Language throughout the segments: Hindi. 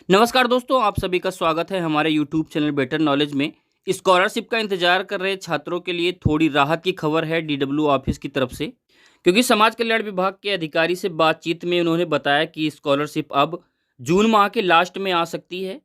नमस्कार दोस्तों, आप सभी का स्वागत है हमारे यूट्यूब चैनल बेटर नॉलेज में। स्कॉलरशिप का इंतजार कर रहे छात्रों के लिए थोड़ी राहत की खबर है डीडब्ल्यू ऑफिस की तरफ से, क्योंकि समाज कल्याण विभाग के अधिकारी से बातचीत में उन्होंने बताया कि स्कॉलरशिप अब जून माह के लास्ट में आ सकती है।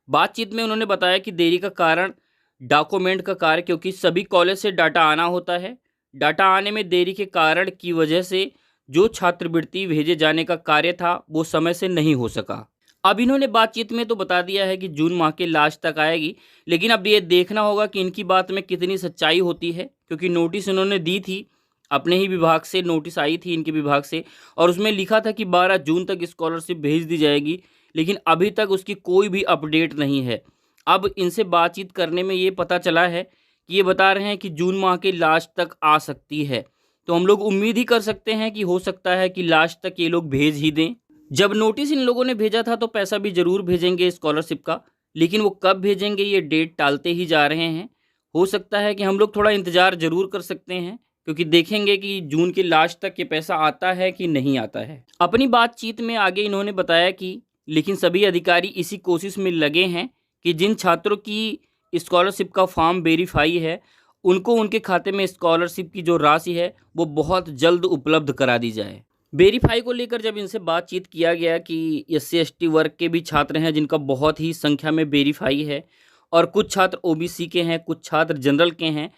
बातचीत में उन्होंने बताया कि देरी का कारण डॉक्यूमेंट का कार्य, क्योंकि सभी कॉलेज से डाटा आना होता है। डाटा आने में देरी के कारण की वजह से जो छात्रवृत्ति भेजे जाने का कार्य था वो समय से नहीं हो सका। अब इन्होंने बातचीत में तो बता दिया है कि जून माह के लास्ट तक आएगी, लेकिन अब ये देखना होगा कि इनकी बात में कितनी सच्चाई होती है, क्योंकि नोटिस इन्होंने दी थी, अपने ही विभाग से नोटिस आई थी इनके विभाग से, और उसमें लिखा था कि 12 जून तक स्कॉलरशिप भेज दी जाएगी, लेकिन अभी तक उसकी कोई भी अपडेट नहीं है। अब इनसे बातचीत करने में ये पता चला है कि ये बता रहे हैं कि जून माह के लास्ट तक आ सकती है, तो हम लोग उम्मीद ही कर सकते हैं कि हो सकता है कि लास्ट तक ये लोग भेज ही दें। जब नोटिस इन लोगों ने भेजा था तो पैसा भी ज़रूर भेजेंगे स्कॉलरशिप का, लेकिन वो कब भेजेंगे ये डेट टालते ही जा रहे हैं। हो सकता है कि हम लोग थोड़ा इंतज़ार ज़रूर कर सकते हैं, क्योंकि देखेंगे कि जून के लास्ट तक ये पैसा आता है कि नहीं आता है। अपनी बातचीत में आगे इन्होंने बताया कि लेकिन सभी अधिकारी इसी कोशिश में लगे हैं कि जिन छात्रों की स्कॉलरशिप का फॉर्म वेरीफाई है, उनको उनके खाते में स्कॉलरशिप की जो राशि है वो बहुत जल्द उपलब्ध करा दी जाए। वेरीफाई को लेकर जब इनसे बातचीत किया गया कि एससी एसटी वर्ग के भी छात्र हैं जिनका बहुत ही संख्या में वेरीफाई है, और कुछ छात्र ओबीसी के हैं, कुछ छात्र जनरल के हैं,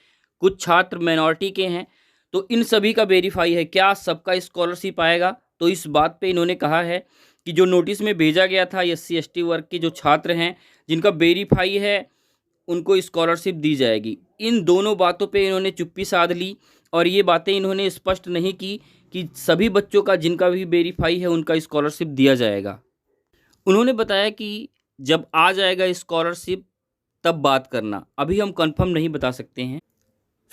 कुछ छात्र माइनॉरिटी के हैं, तो इन सभी का वेरीफाई है, क्या सबका स्कॉलरशिप आएगा? तो इस बात पे इन्होंने कहा है कि जो नोटिस में भेजा गया था एससी एसटी वर्ग के जो छात्र हैं जिनका वेरीफाई है उनको स्कॉलरशिप दी जाएगी। इन दोनों बातों पे इन्होंने चुप्पी साध ली, और ये बातें इन्होंने स्पष्ट नहीं की कि सभी बच्चों का जिनका भी वेरीफाई है उनका स्कॉलरशिप दिया जाएगा। उन्होंने बताया कि जब आ जाएगा स्कॉलरशिप तब बात करना, अभी हम कंफर्म नहीं बता सकते हैं।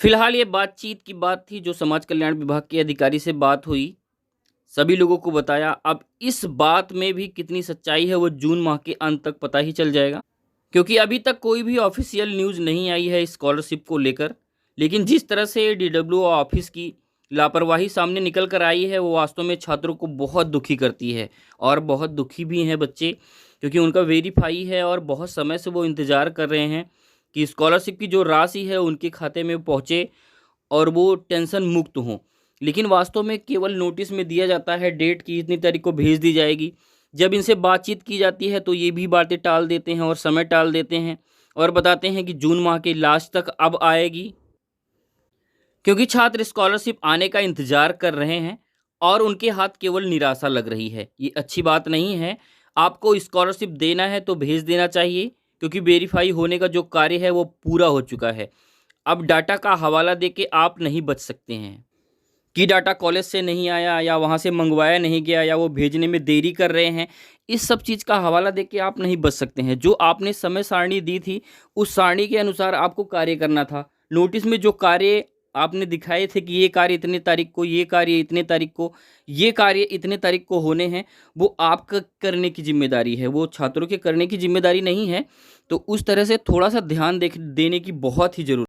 फिलहाल ये बातचीत की बात थी जो समाज कल्याण विभाग के अधिकारी से बात हुई, सभी लोगों को बताया। अब इस बात में भी कितनी सच्चाई है वो जून माह के अंत तक पता ही चल जाएगा, क्योंकि अभी तक कोई भी ऑफिशियल न्यूज़ नहीं आई है स्कॉलरशिप को लेकर। लेकिन जिस तरह से डीडब्ल्यू ऑफिस की लापरवाही सामने निकल कर आई है वो वास्तव में छात्रों को बहुत दुखी करती है, और बहुत दुखी भी हैं बच्चे, क्योंकि उनका वेरीफाई है और बहुत समय से वो इंतज़ार कर रहे हैं कि स्कॉलरशिप की जो राशि है उनके खाते में पहुँचे और वो टेंशन मुक्त हों। लेकिन वास्तव में केवल नोटिस में दिया जाता है डेट की इतनी तारीख को भेज दी जाएगी। जब इनसे बातचीत की जाती है तो ये भी बातें टाल देते हैं और समय टाल देते हैं, और बताते हैं कि जून माह के लास्ट तक अब आएगी, क्योंकि छात्र स्कॉलरशिप आने का इंतजार कर रहे हैं और उनके हाथ केवल निराशा लग रही है। ये अच्छी बात नहीं है। आपको स्कॉलरशिप देना है तो भेज देना चाहिए, क्योंकि वेरीफाई होने का जो कार्य है वो पूरा हो चुका है। अब डाटा का हवाला देके आप नहीं बच सकते हैं कि डाटा कॉलेज से नहीं आया, या वहाँ से मंगवाया नहीं गया, या वो भेजने में देरी कर रहे हैं। इस सब चीज़ का हवाला देके आप नहीं बच सकते हैं। जो आपने समय सारणी दी थी उस सारणी के अनुसार आपको कार्य करना था। नोटिस में जो कार्य आपने दिखाए थे कि ये कार्य इतने तारीख को, ये कार्य इतने तारीख को, ये कार्य इतने तारीख को होने हैं, वो आपका करने की जिम्मेदारी है, वो छात्रों के करने की जिम्मेदारी नहीं है। तो उस तरह से थोड़ा सा ध्यान देने की बहुत ही ज़रूरत